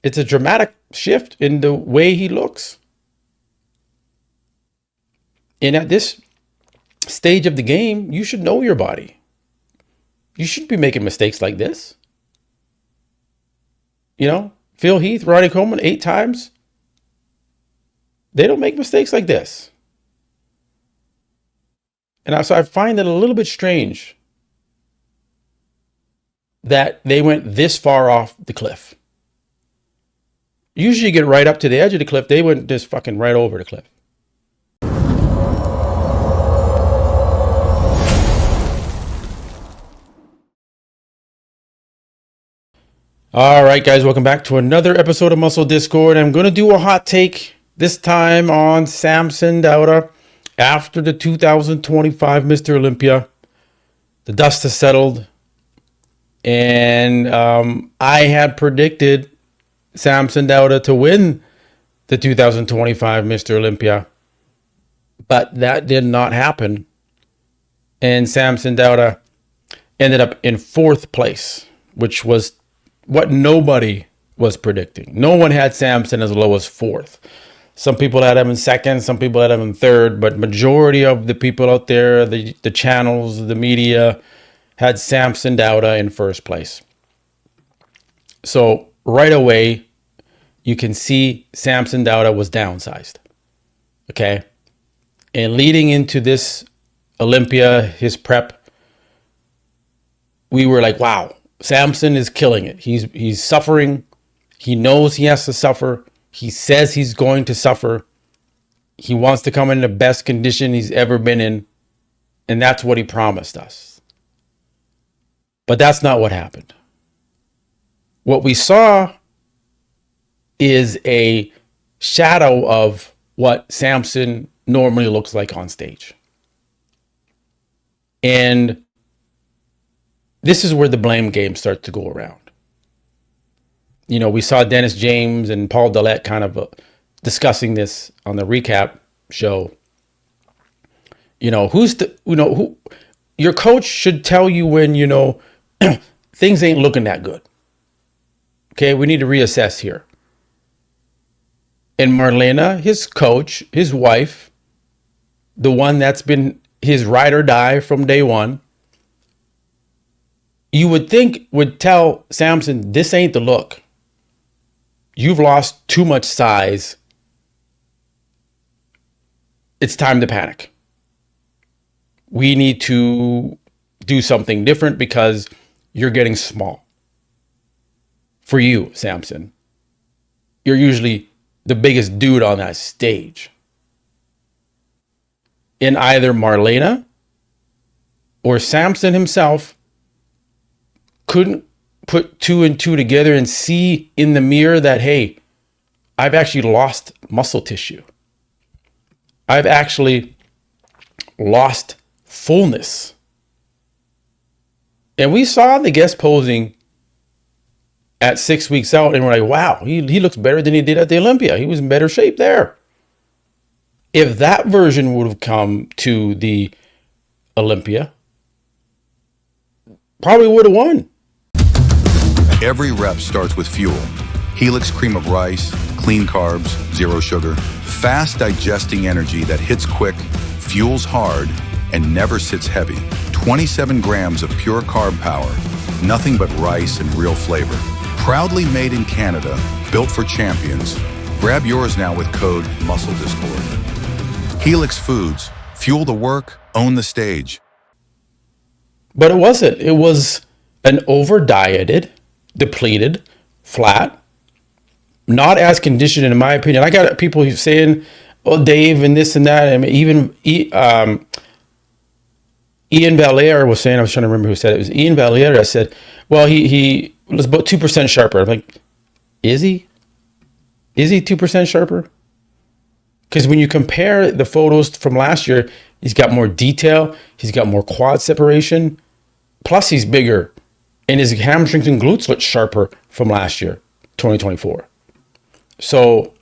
It's a dramatic shift in the way he looks. And at this stage of the game, you should know your body. You shouldn't be making mistakes like this. You know, Phil Heath, Ronnie Coleman, 8 times. They don't make mistakes like this. And so I find it a little bit strange that they went this far off the cliff. Usually you get right up to the edge of the cliff. They went just fucking right over the cliff. All right, guys, welcome back to another episode of Muscle Discord. I'm going to do a hot take this time on Samson Dauda after the 2025 Mr. Olympia. The dust has settled, and I had predicted Samson Dauda to win the 2025 Mr. Olympia, but that did not happen, and Samson Dauda ended up in 4th place, which was what nobody was predicting. No one had Samson as low as 4th. Some people had him in 2nd, some people had him in 3rd, but majority of the people out there, the channels, the media, had Samson Dauda in 1st place. So right away, you can see Samson Dauda was downsized. Okay? And leading into this Olympia, his prep, we were like, wow, Samson is killing it. He's suffering. He knows he has to suffer. He says he's going to suffer. He wants to come in the best condition he's ever been in. And that's what he promised us. But that's not what happened. What we saw is a shadow of what Samson normally looks like on stage. And this is where the blame game starts to go around. You know, we saw Dennis James and Paul Dillette kind of discussing this on the recap show. You know, who your coach should tell you when, you know, things ain't looking that good. Okay, we need to reassess here. And Marlena, his coach, his wife, the one that's been his ride or die from day one, you would think would tell Samson, this ain't the look. You've lost too much size. It's time to panic. We need to do something different because you're getting small. For you, Samson, you're usually the biggest dude on that stage. And either Marlena or Samson himself couldn't put 2 and 2 together and see in the mirror that, hey, I've actually lost muscle tissue. I've actually lost fullness. And we saw the guest posing at 6 weeks out, and we're like, wow, he looks better than he did at the Olympia. He was in better shape there. If that version would have come to the Olympia, probably would have won. Every rep starts with fuel. Helix cream of rice, clean carbs, zero sugar, fast digesting energy that hits quick, fuels hard, and never sits heavy. 27 grams of pure carb power, nothing but rice and real flavor. Proudly made in Canada, built for champions. Grab yours now with code MUSCLEDISCORD. Helix Foods, fuel the work, own the stage. But it wasn't. It was an over-dieted, depleted, flat, not as conditioned, in my opinion. I got people saying, oh, Dave and this and that. I mean, even Ian Valliere was saying, I was trying to remember who said it. It was Ian Valliere that said, well, he was about 2% sharper. I'm like, is he? Is he 2% sharper? Because when you compare the photos from last year, he's got more detail. He's got more quad separation. Plus, he's bigger. And his hamstrings and glutes look sharper from last year, 2024. So,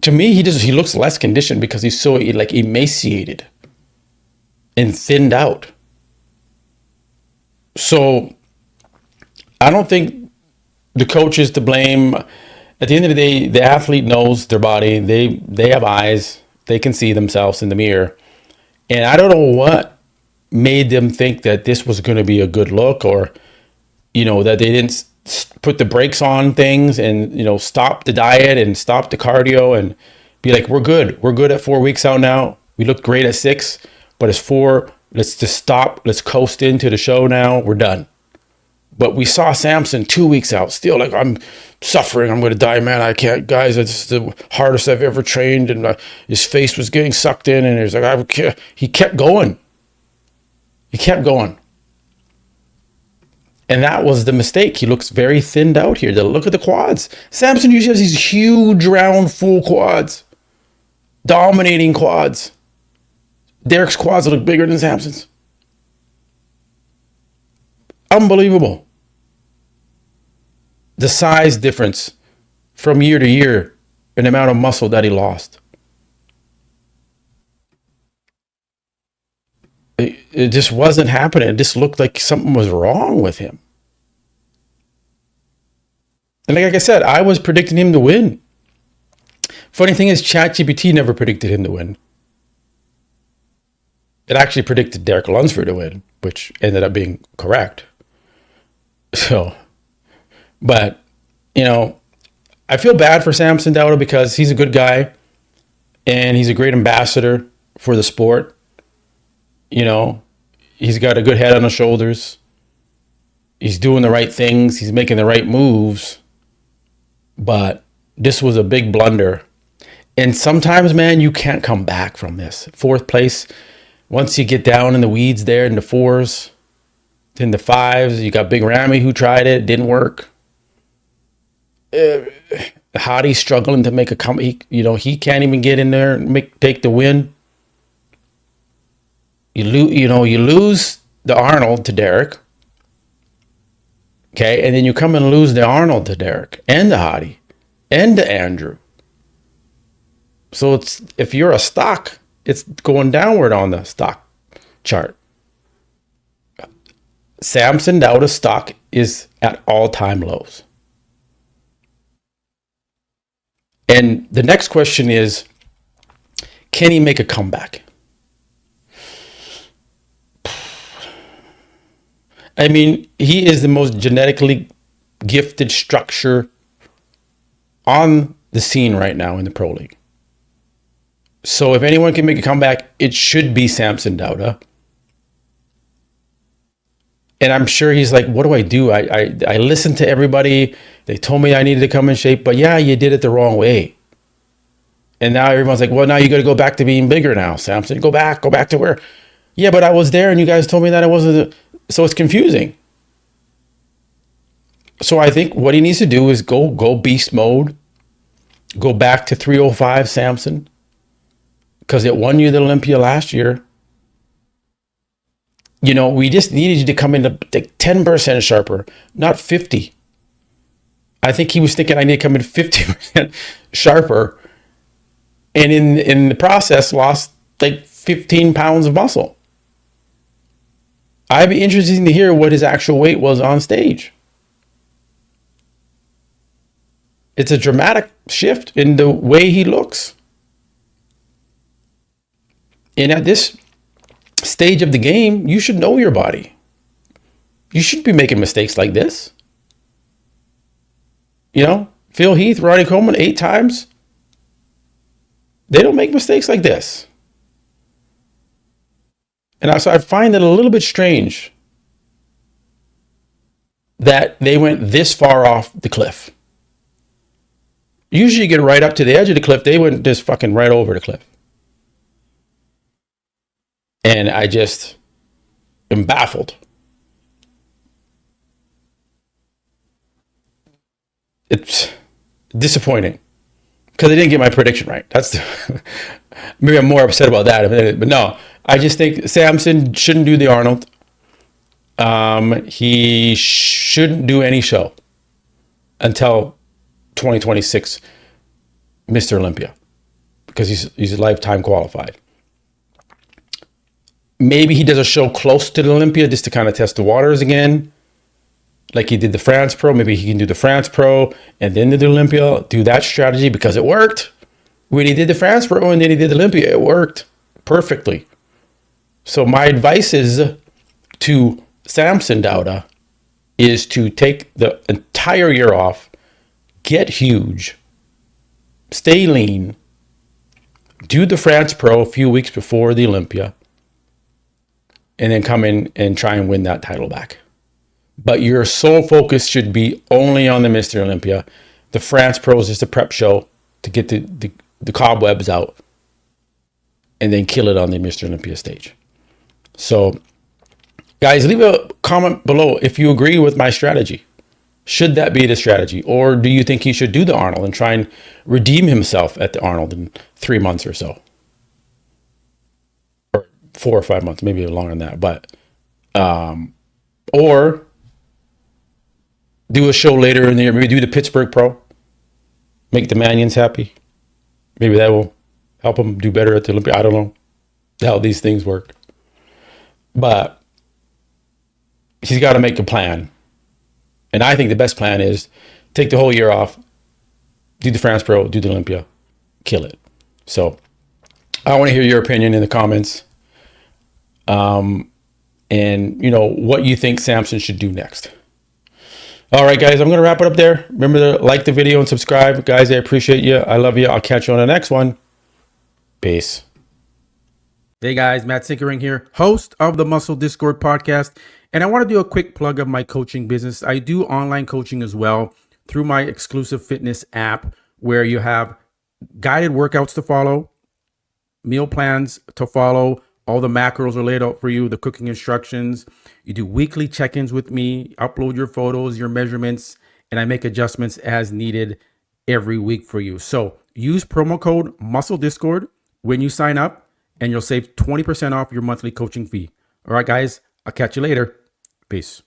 to me, he looks less conditioned because he's so like emaciated and thinned out. So, I don't think the coach is to blame. At the end of the day, the athlete knows their body. They have eyes. They can see themselves in the mirror. And I don't know what made them think that this was going to be a good look, or, that they didn't put the brakes on things and, stop the diet and stop the cardio and be like, we're good. We're good at 4 weeks out now. We looked great at 6, but it's 4. Let's just stop. Let's coast into the show now. We're done. But we saw Samson 2 weeks out, still like, I'm suffering. I'm going to die, man. I can't, guys. It's the hardest I've ever trained. And his face was getting sucked in. And he was like, he kept going. He kept going. And that was the mistake. He looks very thinned out here. Look at the quads. Samson usually has these huge, round, full quads. Dominating quads. Derek's quads look bigger than Samson's. Unbelievable. The size difference from year to year and the amount of muscle that he lost. It just wasn't happening. It just looked like something was wrong with him. And like I said, I was predicting him to win. Funny thing is, ChatGPT never predicted him to win. It actually predicted Derek Lunsford to win, which ended up being correct. So, but, I feel bad for Samson Dauda because he's a good guy and he's a great ambassador for the sport. He's got a good head on his shoulders. He's doing the right things. He's making the right moves. But this was a big blunder. And sometimes, man, you can't come back from this. 4th place, once you get down in the weeds there in the 4s, in the 5s, you got Big Ramy who tried it. Didn't work. Hadi struggling to make a comeback. He can't even get in there and take the win. You lose the Arnold to Derek. Okay, and then you come and lose the Arnold to Derek and the Hadi and the Andrew. So if you're a stock, it's going downward on the stock chart. Samson Dauda's stock is at all-time lows. And the next question is, can he make a comeback? I mean, he is the most genetically gifted structure on the scene right now in the Pro League. So if anyone can make a comeback, it should be Samson Dauda. And I'm sure he's like, what do I do? I listened to everybody. They told me I needed to come in shape, but yeah, you did it the wrong way. And now everyone's like, well, now you got to go back to being bigger now, Samson. Go back to where? Yeah, but I was there and you guys told me that I wasn't. So it's confusing. So I think what he needs to do is go beast mode. Go back to 305 Samson. Because it won you the Olympia last year. We just needed you to come in like 10% sharper, not 50. I think he was thinking I need to come in 50% sharper. And in the process, lost like 15 pounds of muscle. I'd be interested to hear what his actual weight was on stage. It's a dramatic shift in the way he looks. And at this stage of the game, you should know your body. You shouldn't be making mistakes like this. Phil Heath, Ronnie Coleman, 8 times. They don't make mistakes like this. And I find it a little bit strange that they went this far off the cliff. Usually you get right up to the edge of the cliff. They went just fucking right over the cliff. And I just am baffled. It's disappointing because I didn't get my prediction right. Maybe I'm more upset about that. But no, I just think Samson shouldn't do the Arnold. He shouldn't do any show until 2026 Mr. Olympia because he's lifetime qualified. Maybe he does a show close to the Olympia just to kind of test the waters again, like he did the France Pro. Maybe he can do the France Pro and then the Olympia, do that strategy because it worked. When he did the France Pro and then he did the Olympia, it worked perfectly. So my advice is to Samson Dauda is to take the entire year off, get huge, stay lean, do the France Pro a few weeks before the Olympia, and then come in and try and win that title back. But your sole focus should be only on the Mr. Olympia. The France Pro is just a prep show to get the cobwebs out and then kill it on the Mr. Olympia stage. So, guys, leave a comment below if you agree with my strategy. Should that be the strategy? Or do you think he should do the Arnold and try and redeem himself at the Arnold in 3 months or so? Or 4 or 5 months, maybe longer than that. But, or do a show later in the year, maybe do the Pittsburgh Pro, make the Manions happy. Maybe that will help him do better at the Olympia. I don't know how these things work. But he's got to make a plan. And I think the best plan is take the whole year off, do the France Pro, do the Olympia, kill it. So I want to hear your opinion in the comments. And, you know, what you think Samson should do next. All right, guys, I'm going to wrap it up there. Remember to like the video and subscribe. Guys, I appreciate you. I love you. I'll catch you on the next one. Peace. Hey, guys, Matt Sinkering here, host of the Muscle Discord podcast. And I want to do a quick plug of my coaching business. I do online coaching as well through my exclusive fitness app, where you have guided workouts to follow, meal plans to follow. All the macros are laid out for you, the cooking instructions. You do weekly check-ins with me, upload your photos, your measurements, and I make adjustments as needed every week for you. So use promo code Muscle Discord when you sign up, and you'll save 20% off your monthly coaching fee. All right, guys, I'll catch you later. Peace.